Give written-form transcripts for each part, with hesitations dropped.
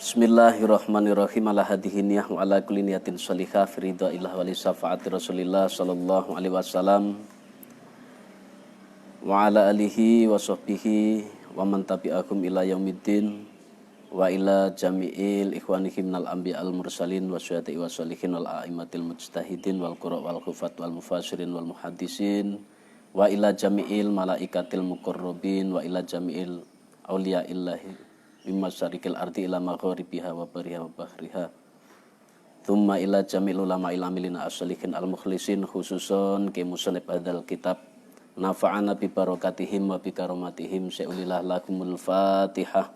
Bismillahirrahmanirrahim. Ala hadihiniyah wa ala kulli niyatin sholihah fi ridha illah wa li syafaati Rasulillah sallallahu alaihi wasallam wa ala alihi wa sahbihi wa man tabi'ahum ila yaumiddin wa ila jami'il ikhwanihim minal anbiya al mursalin wa syuhada'i wa sholihin wal a'immatil mujtahidin wal qurra wal khufat wal mufassirin wal muhaddisin wa ila jami'il malaikatil muqarrabin wa ila jami'il auliya'illahi mimma syarikil ardi ila magharibiha wa bariha wa bahriha thumma ila jamil ulama amilina as-salihin al-mukhlisin khususon ke musannif hadzal kitab nafa'ana bi barakatihim wa bi karamatihim sya'ulillah lakumul fatihah.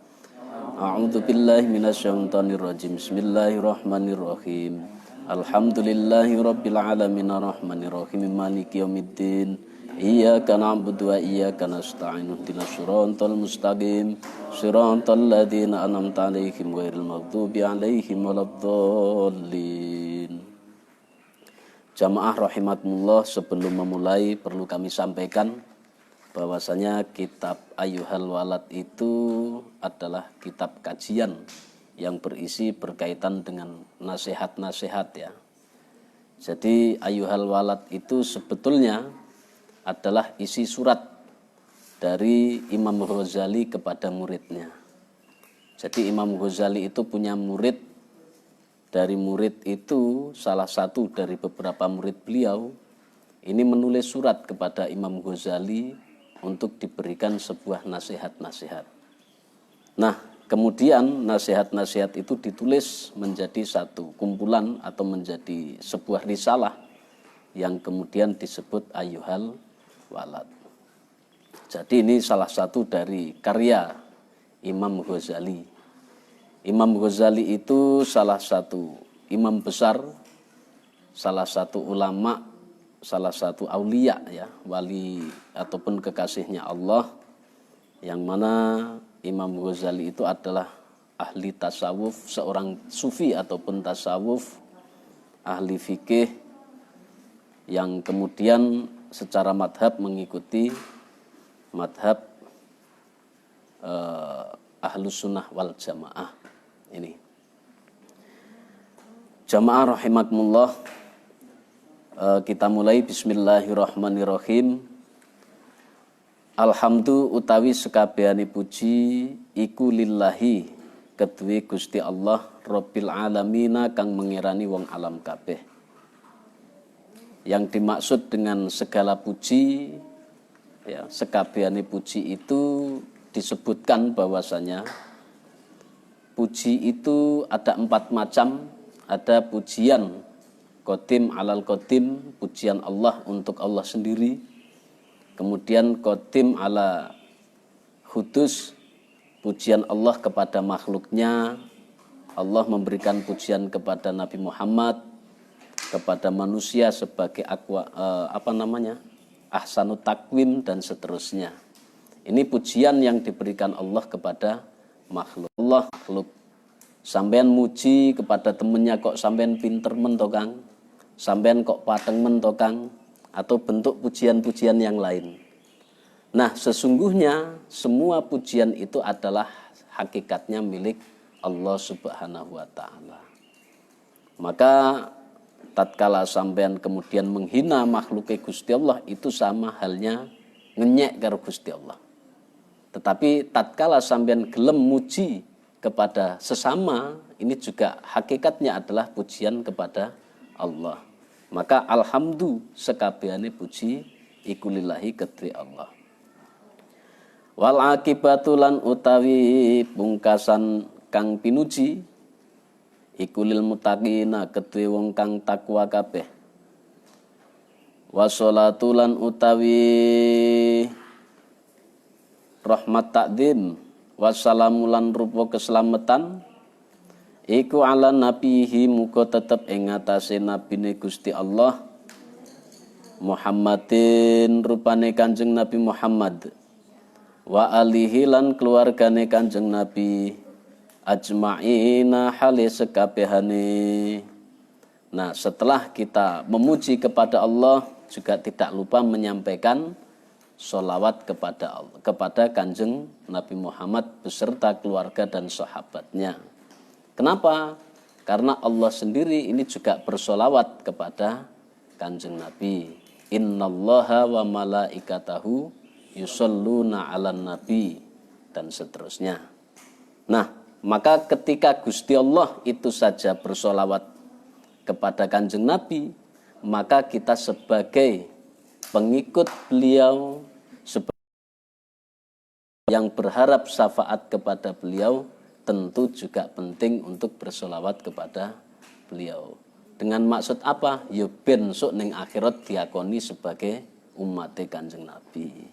A'udzu billahi minasyaitonir rajim. Bismillahirrahmanirrahim. Alhamdulillahi rabbil alamin arrahmanir rahim maliki yaumiddin. Iyyaka na'budu wa iyyaka nasta'in ihdinas siratal mustaqim siratal ladzina an'amta 'alaihim ghairil maghdubi 'alaihim waladdallin. Jamaah rahimakumullah, sebelum memulai perlu kami sampaikan bahwasanya kitab Ayyuhal Walad itu adalah kitab kajian yang berisi berkaitan dengan nasihat-nasihat ya. Jadi Ayyuhal Walad itu sebetulnya adalah isi surat dari Imam Ghazali kepada muridnya. Jadi Imam Ghazali itu punya murid, dari murid itu salah satu dari beberapa murid beliau ini menulis surat kepada Imam Ghazali untuk diberikan sebuah nasihat-nasihat. Nah, kemudian nasihat-nasihat itu ditulis menjadi satu kumpulan atau menjadi sebuah risalah yang kemudian disebut Ayyuhal Walad. Jadi ini salah satu dari karya Imam Ghazali. Imam Ghazali itu salah satu imam besar, salah satu ulama, salah satu aulia ya, wali ataupun kekasihnya Allah, yang mana Imam Ghazali itu adalah ahli tasawuf, seorang sufi ataupun tasawuf, ahli fikih yang kemudian secara madhab mengikuti madhab ahlus sunnah wal jamaah ini. Jamaah rahimakumullah, kita mulai. Bismillahirrahmanirrahim. Alhamdu utawi sekabehane puji iku lillahi kedue Gusti Allah Rabbil alamina kang mengirani wong alam kabeh. Yang dimaksud dengan segala puji ya, sekabehane puji itu disebutkan bahwasanya puji itu ada 4 macam. Ada pujian qadim alal qadim, pujian Allah untuk Allah sendiri. Kemudian qadim ala hudus, pujian Allah kepada makhluknya. Allah memberikan pujian kepada Nabi Muhammad, kepada manusia sebagai ahsanut takwim dan seterusnya. Ini pujian yang diberikan Allah kepada makhluk. Allah makhluk. Sampean muji kepada temennya kok sampean pinter mentokang, sampean kok pateng mentokang, atau bentuk pujian-pujian yang lain. Nah, sesungguhnya semua pujian itu adalah hakikatnya milik Allah Subhanahu wa taala. Maka tatkala sampean kemudian menghina makhluk Gusti Allah, itu sama halnya ngenyek karo Gusti Allah. Tetapi tatkala sampean gelem muji kepada sesama, ini juga hakikatnya adalah pujian kepada Allah. Maka alhamdulillah sekabehane puji iku lillahi kedue Allah. Wal akibatu lan utawi pungkasan kang pinuji iku lil muttaqina kedue wong kang takwa kabeh. Washolatu lan utawi rahmat takdim, wassalamu lan rupa keselamatan iku ala nabihi muga tetep ing ngatasé nabine Gusti Allah Muhammadin rupane Kanjeng Nabi Muhammad, wa alihi lan keluargane Kanjeng Nabi ajma'ina hale sekabehane. Nah, setelah kita memuji kepada Allah, juga tidak lupa menyampaikan sholawat kepada Kanjeng Nabi Muhammad beserta keluarga dan sahabatnya. Kenapa? Karena Allah sendiri ini juga bersolawat kepada Kanjeng Nabi. Innallaha wa malaikatahu yusholluna 'alan nabi dan seterusnya. Nah, maka ketika Gusti Allah itu saja bersolawat kepada Kanjeng Nabi, maka kita sebagai pengikut beliau, yang berharap syafaat kepada beliau, tentu juga penting untuk bersolawat kepada beliau. Dengan maksud apa? Ya ben sok ning akhirat diakoni sebagai umat Kanjeng Nabi.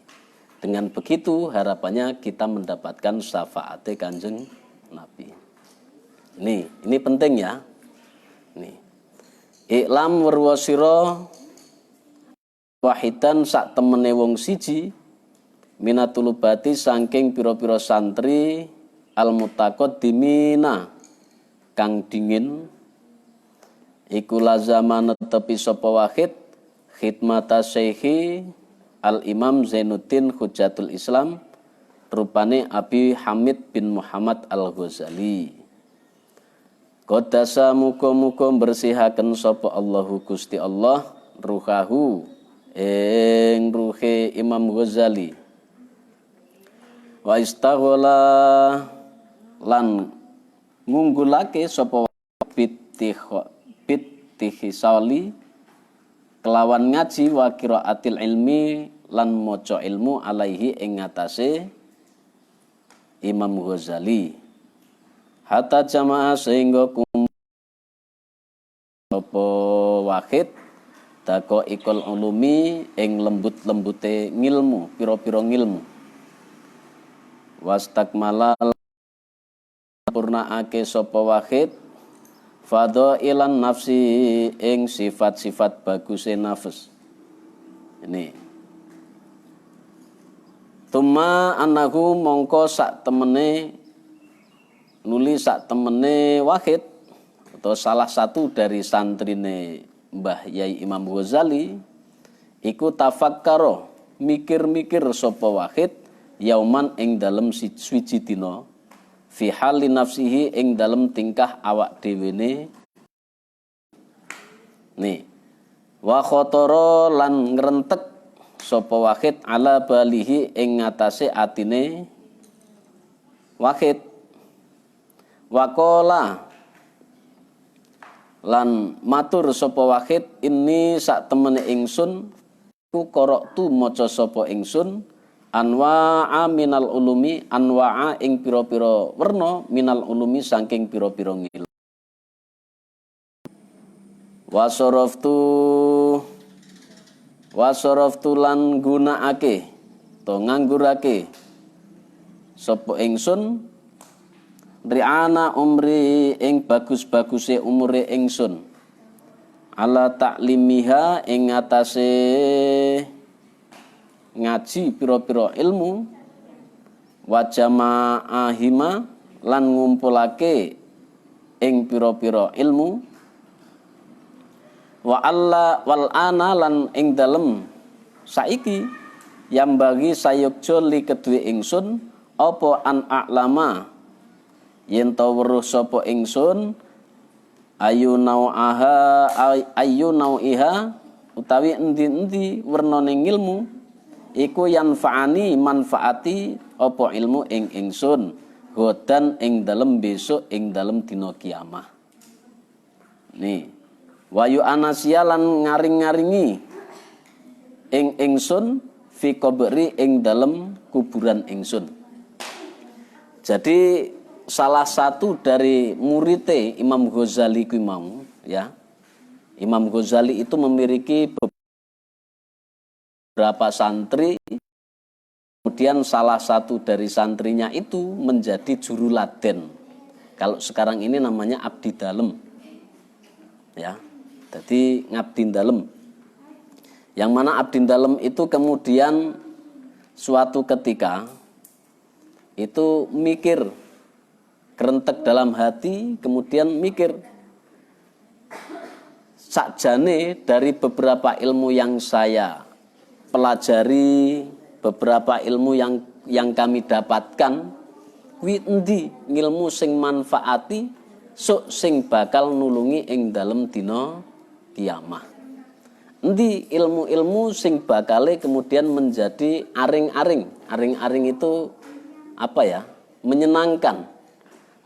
Dengan begitu harapannya kita mendapatkan syafaat Kanjeng Nabi. Ini penting ya. Nih. Iklam warwasira wahidan sak temene wong siji minatulubati saking pira-pira santri al-mutaqaddimina kang dingin iku lazama netepi sapa wahid khidmata syekhi al-imam Zainuddin Hujatul Islam rupane Abi Hamid bin Muhammad al-Ghazali. Qadasa muga-muga bersihaken sapa Allahu Gusti Allah ruhahu ing ruhe Imam Ghazali. Wa istaghala lan ngunggulake sapa bittihisali kelawan ngaji wa qiraatil ilmi lan maca ilmu alaihi ing ngatasé Imam Ghazali. Hatta jamaah sehingga sapa wahid dako ikol ulumi ing lembut-lembute ngilmu pira-pira ngilmu. Wastakmala purnaake sapa wahid fadhailan nafsi ing sifat-sifat baguse nafs. Ini tuma anahu mongko sak temene nuli sak temene wahid atau salah satu dari santrine Mbah Yai Imam Ghazali iku tafakkaro mikir-mikir sapa wahid yauman ing dalem swiji dina fi hali nafsihi ing dalem tingkah awak dhewene. Wa khotoro lan ngrentek sapa wahid ala balihi ing ngatasé atine wahid. Waqala lan matur sapa wahid ini sak temene ingsun ku qara'tu maca sapa ingsun anwa'a minal ulumi anwa'a ing pira-pira werna minal ulumi saking pira-pira ngilmu. Wasaraftu lan gunakake to nganggurake sapa ingsun ri'ana umri ing bagus-baguse umure ingsun ala taklimiha ing atase ngaji pira-pira ilmu wa jama'ahima lan ngumpulake ing pira-pira ilmu wa alla wal ana lan ing dalem saiki yang bagi sayukjo li kedue ingsun apa an a'lama yen ta weruh sapa ingsun ayu nau'iha utawi endi-endi wernane ilmu iku yanfa'ani manfaati apa ilmu ing ingsun godan ing dalem besok ing dalem dina kiamah. Wayu anasya lan ngaring-ngaringi ing ingsun fi qabri ing dalem kuburan ingsun. Jadi salah satu dari muridé Imam Ghazali ku mau ya. Imam Ghazali itu memiliki beberapa santri. Kemudian salah satu dari santrinya itu menjadi juruladen. Kalau sekarang ini namanya abdi dalem. Ya. Jadi ngabdi dalem. Yang mana abdi dalem itu kemudian suatu ketika itu mikir kerentek dalam hati, kemudian mikir sakjane dari beberapa ilmu yang saya pelajari, beberapa ilmu yang kami dapatkan, kuwi endi ngilmu sing manfaati sok sing bakal nulungi ing dalem dina kiamah. Endi ilmu-ilmu sing bakale kemudian menjadi aring-aring. Aring-aring itu apa ya? Menyenangkan.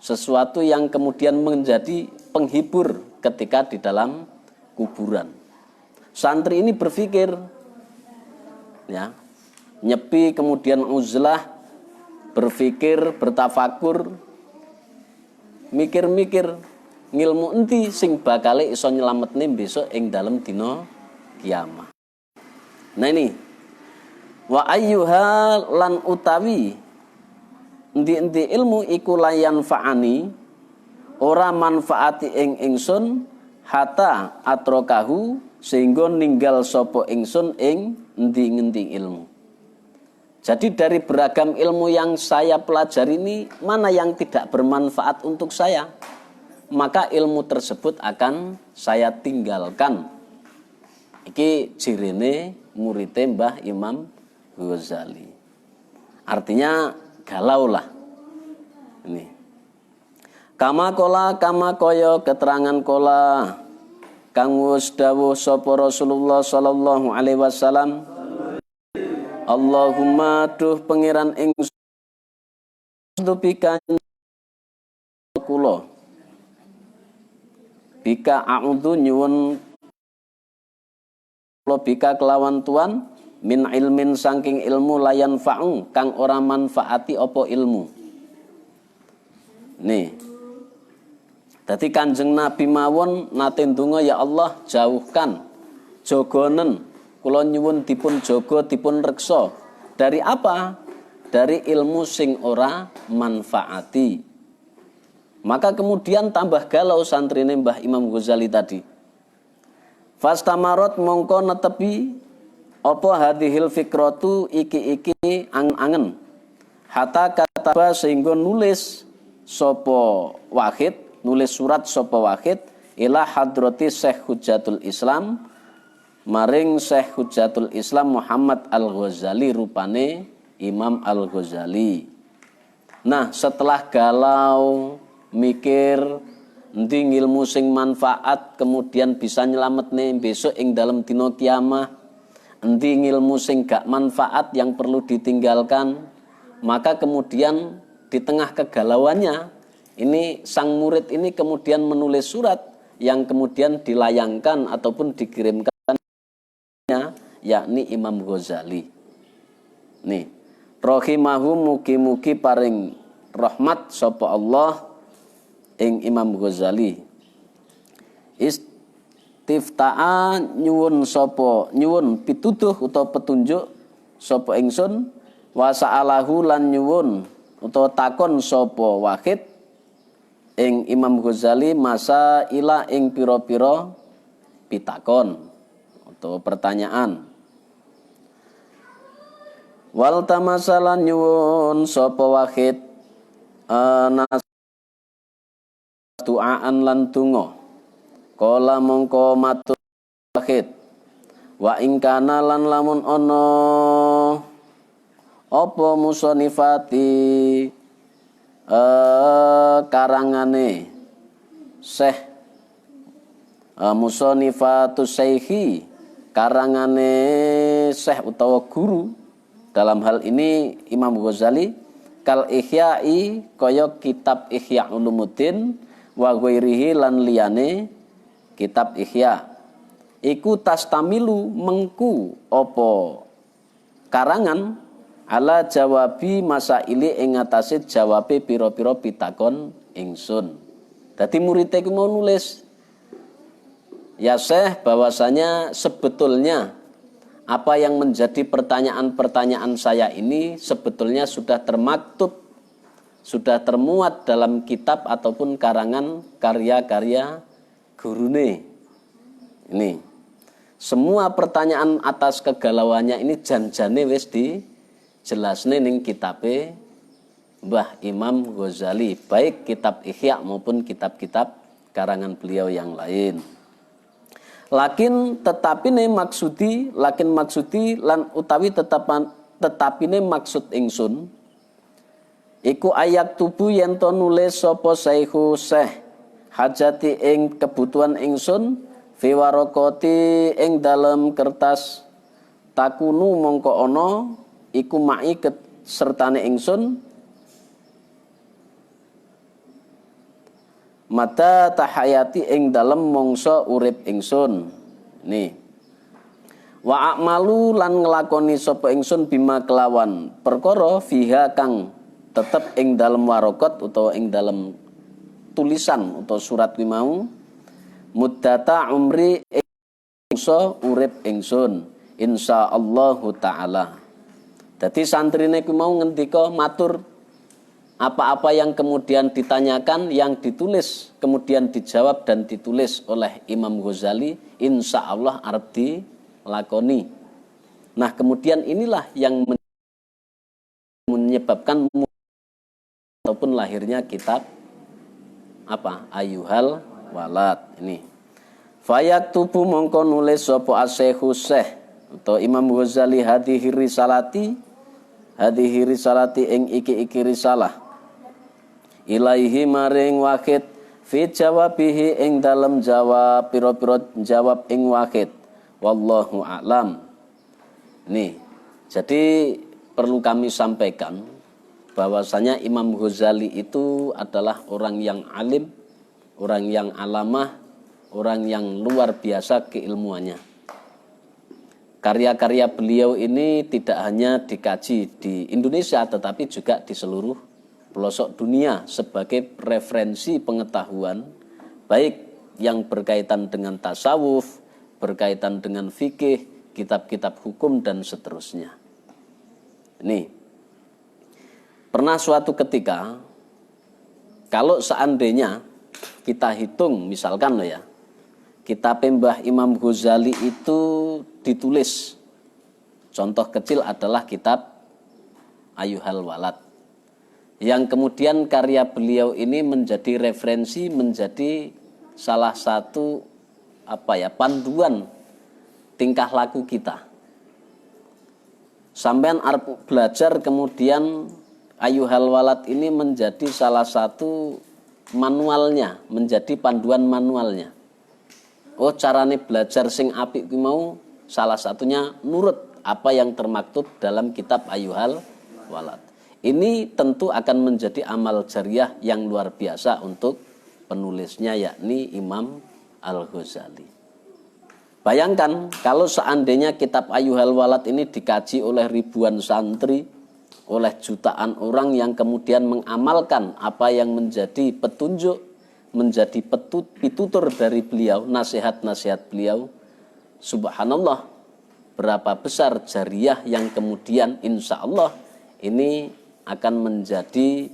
Sesuatu yang kemudian menjadi penghibur ketika di dalam kuburan. Santri ini berpikir, ya, nyepi kemudian uzlah, berpikir, bertafakur, mikir-mikir ngilmu enti sing bakale iso nyelametne besok ing dalem dina kiamah. Nah ini wa ayyuha lan utawi endi-endi ilmu iku layan fa'ani ora manfaati ing ingsun hatta atrokahu sehingga ninggal sapa ingsun ing endi-endi ilmu. Jadi dari beragam ilmu yang saya pelajari ini mana yang tidak bermanfaat untuk saya, maka ilmu tersebut akan saya tinggalkan. Iki cirine muridé Mbah Imam Ghazali. Artinya galau lah. Ini. Kama koyo keterangan kola kang wis dawuh sapa Rasulullah sallallahu alaihi wasallam. Allahumma duh pangeran ingsun bika kula. Bika a'udzu nyuwun bika kelawan Tuhan min ilmin saking ilmu layan fa'ung kang ora manfaati apa ilmu. Nih. Dadi Kanjeng Nabi mawon nate ndonga ya Allah jauhkan jogonen kula nyuwun dipun jaga dipun reksa dari apa? Dari ilmu sing ora manfaati. Maka kemudian tambah galau santrine Mbah Imam Ghazali tadi. Fastamarot mongko netepi apa hadhil fikratu iki angen hatta kataba sehingga nulis sapa Wahid, nulis surat sapa Wahid ila hadrati Syekh Hujjatul Islam maring Syekh Hujjatul Islam Muhammad Al-Ghazali rupane Imam Al-Ghazali. Nah, setelah galau mikir endi ilmu sing manfaat kemudian bisa nyelametne besok ing dalam dina kiamah, endi ilmu sing gak manfaat yang perlu ditinggalkan, maka kemudian di tengah kegalauannya ini sang murid ini kemudian menulis surat yang kemudian dilayangkan ataupun dikirimkan yakni Imam Ghazali. Nih, rahimahu mugi-mugi paring rahmat sapa Allah ing Imam Ghazali. Istifta'a nyuwun sapa nyuwun pituduh utawa petunjuk sapa ingsun wa sa'alahu lan nyuwun utawa takon sapa Wahid ing Imam Ghazali masa ila ing pira-pira pitakon atau pertanyaan. Wal tamasalan nyuwun sapa Wahid duaan lan donga. Kala mongko matur Wahid wa ing kana lan lamun ana apa musannifati karangane Syekh musannifatus Syekhi karangane Syekh utawa guru dalam hal ini Imam Ghazali kal ihya'i kaya kitab Ihya Ulumuddin wa ghairihi lan liyane kitab Ihya iku tastamilu mengku apa karangan ala jawabi masaili ing atase jawabe pira-pira pitakon ingsun. Dadi murid iku mau nulis ya Syekh bahwasanya sebetulnya apa yang menjadi pertanyaan-pertanyaan saya ini sebetulnya sudah termaktub, sudah termuat dalam kitab ataupun karangan karya-karya gurune. Ini semua pertanyaan atas kegalauannya ini jan-jane wis dijelasne ning kitabe Mbah Imam Ghazali, baik kitab Ihya maupun kitab-kitab karangan beliau yang lain. Lakin tetapine maksudi lan utawi tetapine maksud ingsun iku ayak tubu yen to nulis sapa Syekh hajati ing kebutuhan ingsun fi waraqati ing dalem kertas takunu mongko ana iku ma'i sertane ingsun mata tahayati ing dalem mangsa urip ingsun. Nih. Wa a'malu lan nglakoni sapa ingsun bima kelawan perkara fiha kang tetep ing dalem waraqat utawa ing dalem tulisan utawa surat kuwi mau muddata umri ingsa urip ingsun insyaallahu taala. Dadi santrine kuwi mau ngendika matur apa-apa yang kemudian ditanyakan, yang ditulis kemudian dijawab dan ditulis oleh Imam Ghazali insyaallah arep dilakoni. Nah, kemudian inilah yang menyebabkan ataupun lahirnya kitab apa? Ayyuhal Walad ini. Fayaktubu mongko nulis sapa Asy-Syaikh atau Imam Ghazali hadhihi risalati ing iki risalah ilaihi maring wahid fi jawabihi ing dalem jawab pira-pira jawab ing wahid wallahu a'lam. Nih, jadi perlu kami sampaikan bahwasanya Imam Ghazali itu adalah orang yang alim, orang yang alamah, orang yang luar biasa keilmuannya. Karya-karya beliau ini tidak hanya dikaji di Indonesia tetapi juga di seluruh pelosok dunia sebagai referensi pengetahuan baik yang berkaitan dengan tasawuf, berkaitan dengan fikih, kitab-kitab hukum dan seterusnya. Ini pernah suatu ketika kalau seandainya kita hitung misalkan loh ya, kitab Mbah Imam Ghazali itu ditulis. Contoh kecil adalah kitab Ayyuhal Walad. Yang kemudian karya beliau ini menjadi referensi, menjadi salah satu panduan tingkah laku kita. Sampean arep belajar kemudian Ayyuhal Walad ini menjadi salah satu manualnya, menjadi panduan manualnya. Oh, carane belajar sing apik kuwi mau salah satunya nurut apa yang termaktub dalam kitab Ayyuhal Walad. Ini tentu akan menjadi amal jariah yang luar biasa untuk penulisnya yakni Imam Al-Ghazali. Bayangkan kalau seandainya kitab Ayyuhal Walad ini dikaji oleh ribuan santri, oleh jutaan orang yang kemudian mengamalkan apa yang menjadi petunjuk, menjadi pitutur dari beliau, nasihat-nasihat beliau. Subhanallah, berapa besar jariah yang kemudian insya Allah ini akan menjadi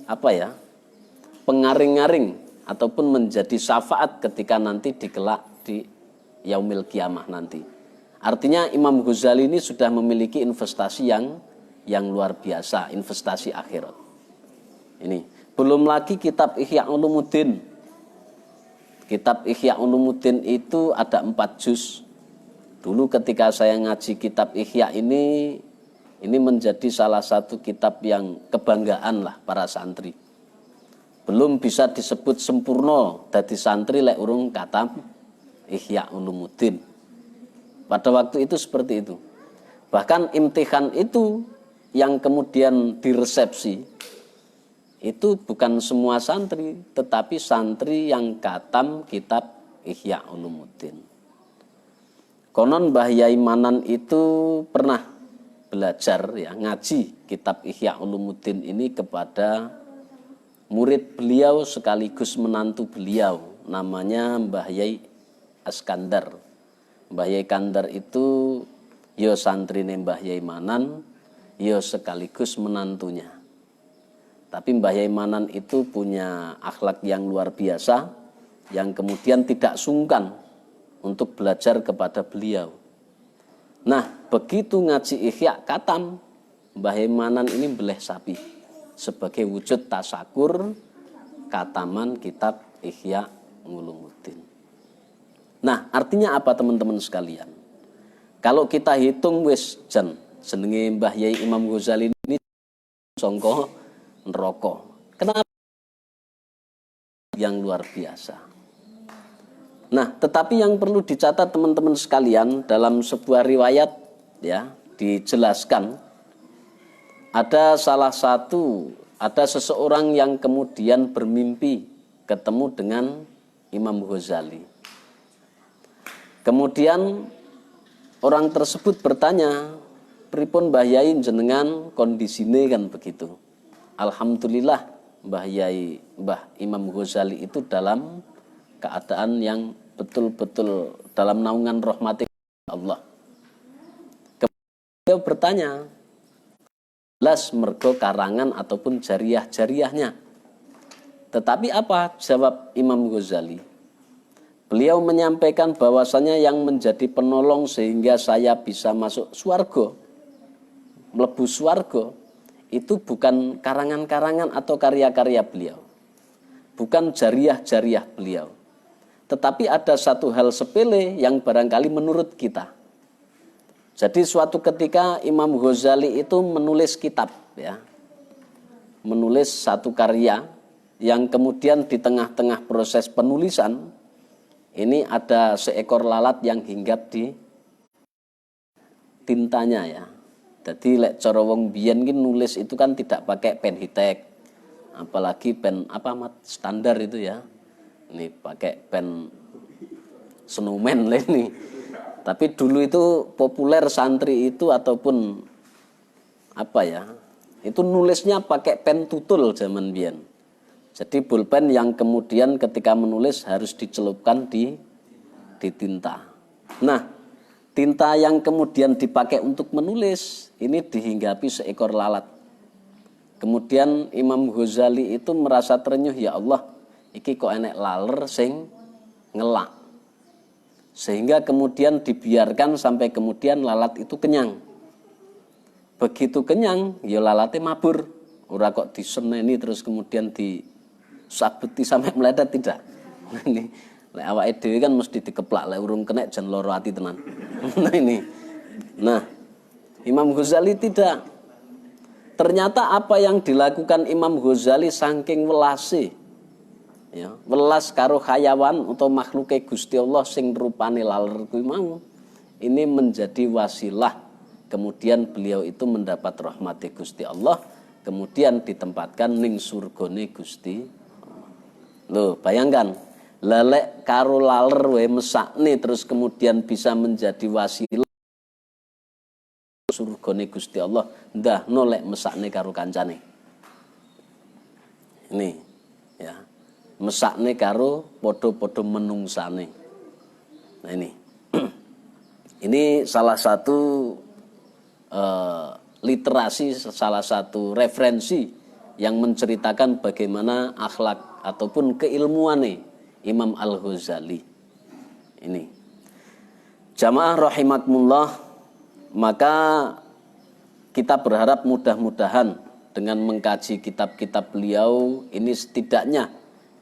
pengaring-ngaring ataupun menjadi syafaat ketika nanti dikelak di yaumil kiamah nanti. Artinya Imam Ghazali ini sudah memiliki investasi yang luar biasa, investasi akhirat. Ini belum lagi kitab Ihya Ulumuddin. Kitab Ihya Ulumuddin itu ada 4 juz. Dulu ketika saya ngaji kitab Ihya ini menjadi salah satu kitab yang kebanggaan lah para santri. Belum bisa disebut sempurna dadi santri lek urung katam Ihya Ulumuddin. Pada waktu itu seperti itu. Bahkan imtihan itu yang kemudian diresepsi itu bukan semua santri, tetapi santri yang katam kitab Ihya Ulumuddin. Konon Mbah Yai Manan itu pernah belajar ngaji kitab Ihya Ulumuddin ini kepada murid beliau sekaligus menantu beliau, namanya Mbah Yai Askandar. Mbah Yai Kandar itu yo santrine Mbah Yai Manan, yo sekaligus menantunya. Tapi Mbah Yai Manan itu punya akhlak yang luar biasa, yang kemudian tidak sungkan untuk belajar kepada beliau. Nah, begitu ngaji Ihya katam, Mbah Yai Manan ini beleh sapi sebagai wujud tasakur kataman kitab Ihya Ulumuddin. Nah, artinya apa teman-teman sekalian? Kalau kita hitung wis jenenge Mbah Yai Imam Ghazali ini sangka neraka. Kenapa? Yang luar biasa. Nah, tetapi yang perlu dicatat teman-teman sekalian, dalam sebuah riwayat ya dijelaskan ada seseorang yang kemudian bermimpi ketemu dengan Imam Ghazali. Kemudian orang tersebut bertanya, pripun Mbah Yai jenengan kondisine kan begitu. Alhamdulillah Mbah Yai, Mbah Imam Ghazali itu dalam keadaan yang betul-betul dalam naungan rahmat Allah. Kemudian beliau bertanya, jelas mergo karangan ataupun jariah-jariahnya. Tetapi apa jawab Imam Ghazali? Beliau menyampaikan bahwasanya yang menjadi penolong sehingga saya bisa masuk swarga, mlebu swarga, itu bukan karangan-karangan atau karya-karya beliau, bukan jariah-jariah beliau, tetapi ada satu hal sepele yang barangkali menurut kita. Jadi suatu ketika Imam Ghazali itu menulis kitab ya, menulis satu karya yang kemudian di tengah-tengah proses penulisan ini ada seekor lalat yang hinggap di tintanya ya. Jadi lek cara wong biyen ki nulis itu kan tidak pakai pen hitek, apalagi pen standar itu ya. Ini pakai pen Snowman lah ini. Tapi dulu itu populer santri itu ataupun itu nulisnya pakai pen tutul zaman biyen. Jadi pulpen yang kemudian ketika menulis harus dicelupkan di tinta. Nah, tinta yang kemudian dipakai untuk menulis ini dihinggapi seekor lalat. Kemudian Imam Ghazali itu merasa terenyuh, ya Allah, iki kok enek laler sing ngelak. Sehingga kemudian dibiarkan sampai kemudian lalat itu kenyang. Begitu kenyang, ya lalatnya mabur. Ora kok diseneni terus kemudian disabuti sampai meledak, tidak. Ini lek awake dhewe kan mesti dikeplak, lek urung kena jan loro ati tenan. Nah ini. Nah, Imam Ghazali tidak. Ternyata apa yang dilakukan Imam Ghazali saking welase, ya, welas karo hayawan atau makhluke Gusti Allah sing rupane laler kuwi mau, ini menjadi wasilah kemudian beliau itu mendapat rahmati Gusti Allah, kemudian ditempatkan ning surgane Gusti. Loh, bayangkan, lelek karo laler we mesakne terus kemudian bisa menjadi wasilah surgane Gusti Allah, ndah nolek mesakne karo kancane. Ini ya. Mesakne karo podo-podo menungsane. Nah ini. Ini salah satu literasi, salah satu referensi yang menceritakan bagaimana akhlak ataupun keilmuane Imam Al-Ghazali. Ini. Jamaah rahimakumullah, maka kita berharap mudah-mudahan dengan mengkaji kitab-kitab beliau ini setidaknya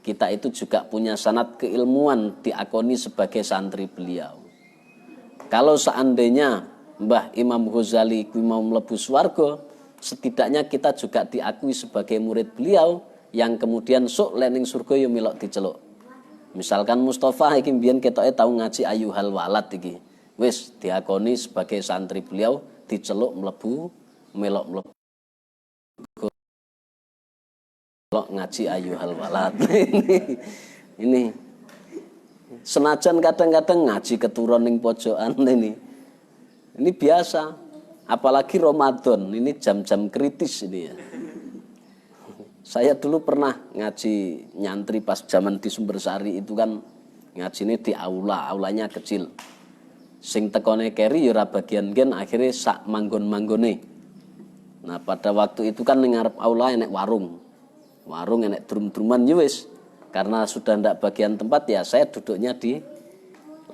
kita itu juga punya sanad keilmuan diakoni sebagai santri beliau. Kalau seandainya Mbah Imam Ghazali mau mlebu swarga, setidaknya kita juga diakui sebagai murid beliau yang kemudian sok lening surga yo milok diceluk. Misalkan Mustafa iki mbiyen ketoke tau ngaji Ayyuhal Walad iki. Wis diakoni sebagai santri beliau, diceluk mlebu melok ngaji Ayyuhal Walad. Ini senajan kadang-kadang ngaji keturun ning pojokan ini. Ini biasa, apalagi Ramadan, ini jam-jam kritis ini ya. Saya dulu pernah ngaji nyantri pas zaman di Sumbersari itu kan ngajinya di aulanya kecil. Sing tekone keri ya ora bagian gen akhirnya sak manggon-manggone. Nah, pada waktu itu kan ning ngarep aula enek warung. Warung enek drum-druman ya wis. Karena sudah ndak bagian tempat ya saya duduknya di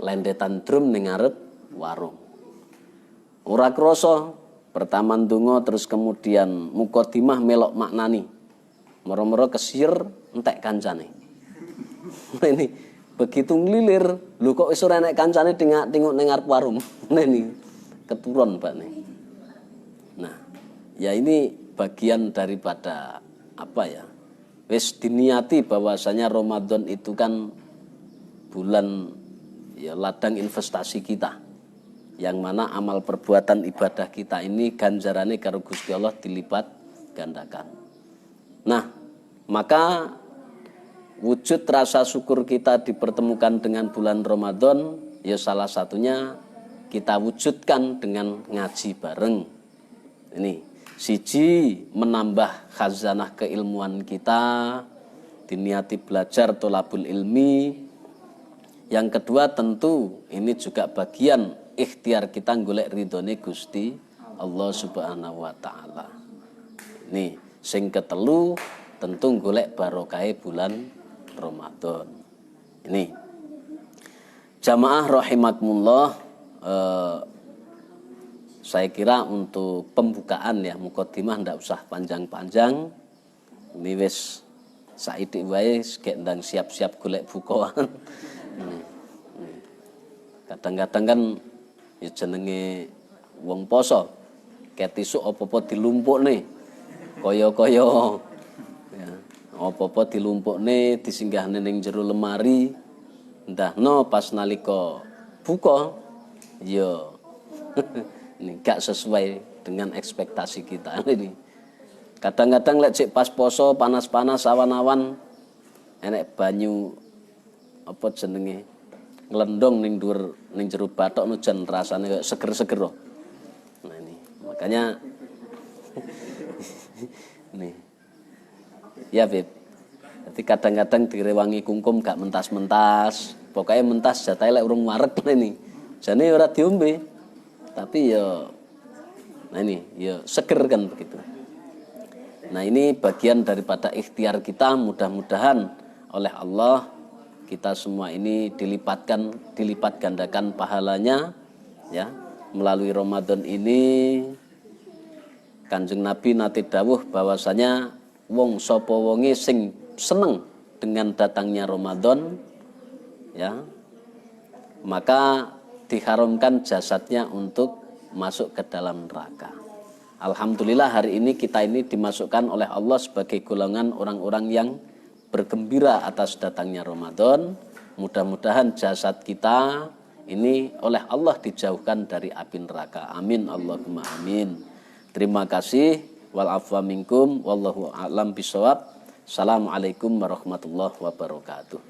lendetan drum ning ngarep warung. Ora krasa pertama ndonga terus kemudian mukadimah melok maknani. Moro-moro kesir entek kancane. Ini begitu ngelilir, lho kok wis ora enek kancane tengok ning ngarep warung. Nah ini keturun Pak nih. Nah, ya ini bagian daripada apa ya? Wis diniati bahwasanya Ramadan itu kan bulan ya ladang investasi kita, yang mana amal perbuatan ibadah kita ini ganjarane karo Gusti Allah dilipat gandakan. Nah, maka wujud rasa syukur kita dipertemukan dengan bulan Ramadan, ya salah satunya kita wujudkan dengan ngaji bareng. Ini siji, menambah khazanah keilmuan kita, diniati belajar tolabul ilmi. Yang kedua tentu ini juga bagian ikhtiar kita golek ridhone Gusti Allah Subhanahu wa taala. Nih, sing ketelu tentu golek barokahe bulan Ramadan. Ini jamaah rahimakumullah, saya kira untuk pembukaan ya, mukadimah ndak usah panjang-panjang. Ini wis saiki wae gek ndang siap-siap golek bukaan. Kadang-kadang kan ya jenenge wong poso, ket isuk apa-apa dilumpukne. Kaya-kaya ya, apa-apa dilumpukne, disinggahne ning jero lemari. Ndahno pas nalika buka ya ini gak sesuai dengan ekspektasi kita ini. Kadang-kadang lek cek pas poso panas-panas awan-awan enek banyu apa jenenge nglendong ning dhuwur ning jero bathok nujan rasane kayak seger-seger. Nah ini makanya nih ya Beb, jadi kadang-kadang direwangi kungkum gak mentas-mentas, pokoknya mentas jatahe lek urung wareg ini jane ora diombe tapi ya nah ini ya seger kan begitu. Nah ini bagian daripada ikhtiar kita, mudah-mudahan oleh Allah kita semua ini dilipat gandakan pahalanya ya. Melalui Ramadan ini Kanjeng Nabi nate dawuh bahwasanya wong sapa wonge sing seneng dengan datangnya Ramadan ya, maka diharamkan jasadnya untuk masuk ke dalam neraka. Alhamdulillah hari ini kita ini dimasukkan oleh Allah sebagai golongan orang-orang yang bergembira atas datangnya Ramadan. Mudah-mudahan jasad kita ini oleh Allah dijauhkan dari api neraka. Amin Allahumma amin. Terima kasih. Wal afwa minkum wallahu a'lam bishawab. Assalamualaikum warahmatullahi wabarakatuh.